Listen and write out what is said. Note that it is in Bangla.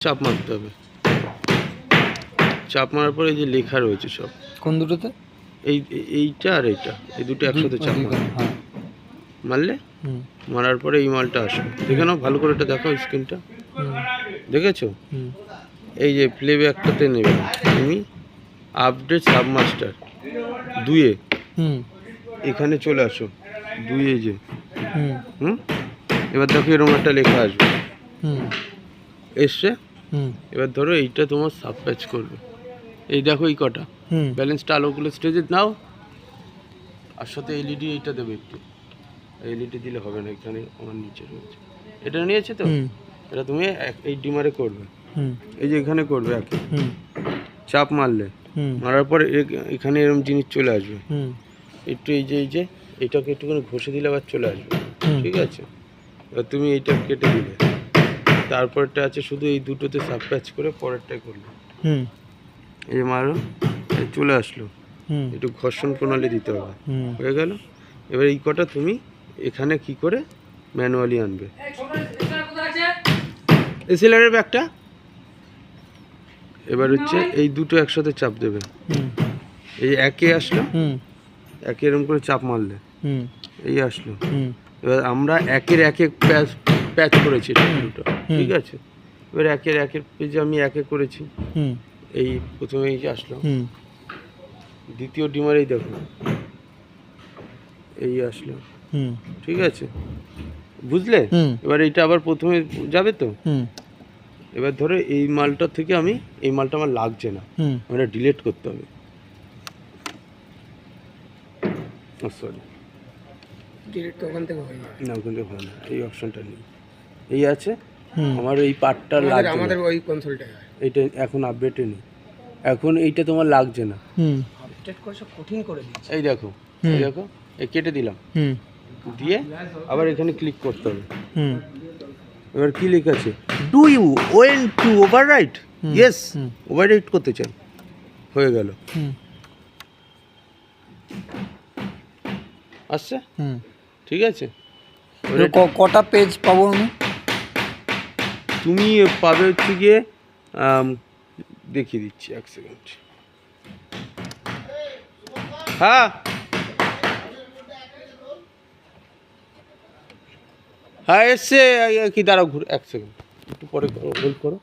চাপ মারতে হবে। চাপ মারার পরে এই যে লেখা রয়েছে সব। কোন দুটোতে? এইটা আর এইটা, এই দুটো একসাথে চাপ মারবে। হ্যাঁ, মারলে মারার পরে এই মালটা আসবে। দেখে নাও ভালো করে, এটা দেখো স্ক্রিনটা, দেখেছো? এই যে প্লেব্যাকটাতে নেবে তুমি, আপডেট সাবমাস্টার 2-এ এখানে চলে আসো। 2-এ যে এবার দেখো এরকম একটা লেখা আসবে, এসছে। এবার ধরো এইটা তোমার সাব প্যাচ করবে। এই দেখো এই কটা ব্যালেন্সটা আলোগুলো স্টেজে নাও, আর সাথে এলইডি এইটা দেবে একটু। এলইডি দিলে হবে না, এখানে আমার নিচে রয়েছে। এটা নিয়েছে তো, এটা তুমি এই ডিমারে করবে। এই যে এখানে করবে একে, চাপ মারলে, মারার পরে এখানে এরকম জিনিস চলে আসবে। একটু এই যে এইটাকে একটুখানি ঘষে দিলে আবার চলে আসবে, ঠিক আছে? এবার তুমি এইটা কেটে দিলে, তারপরটা আছে শুধু এই দুটোতে সাব প্যাচ করে পরেরটাই করলে। এই যে মারো, চলে আসলো। একটু ঘর্ষণ প্রণালী দিতে হবে, হয়ে গেল। এবার এই কটা তুমি এখানে কি করে ম্যানুয়ালি আনবে। এসএলআরের ব্যাগটা এবার হচ্ছে এই দুটো একসাথে চাপ দেবে। এই একে আসলো, একে এরকম করে চাপ মারলে এই আসলো। এবার আমরা একের একে প্যাচ করেছি দুটো, ঠিক আছে? এবার একের পেজে আমি একে করেছি। এই প্রথমে এই যে আসলো, দ্বিতীয় ডিমারেই দেখো এই আসলো, ঠিক আছে? বুঝলে? এবার এইটা আবার প্রথমে যাবে তো। এবার ধরো এই মালটা থেকে আমি, এই মালটা আমার লাগছে না, আমরা ডিলিট করতে হবে। সরি, ডিলিট তো ওখান থেকে হয় না। না, ওখান থেকে হয় না, এই অপশনটা নেই। এই আছে, আমার এই পার্টটা লাগছে, আমাদের ওই কনসোলটাই হয়। এইটা এখন আপডেটে নেই, এখন এইটা তোমার লাগছে না। আপডেট করে সব কঠিন করে দিচ্ছে। এই দেখো, এই দেখো, এই কেটে দিলাম, দিয়ে আবার এখানে ক্লিক করতে হবে। এবার কি লেখা আছে? Do you want to overwrite? Yes, overwrite করতে চাই। হয়ে গেল, আসছে, ঠিক আছে? কটা পেজ পাবো আমি? তুমি পাবে হচ্ছে গিয়ে, দেখিয়ে দিচ্ছি, এক সেকেন্ড। হ্যাঁ হ্যাঁ, এসছে কি, দাঁড়াও, ঘুরে এক সেকেন্ড, একটু পরে করো, হোল্ড করো।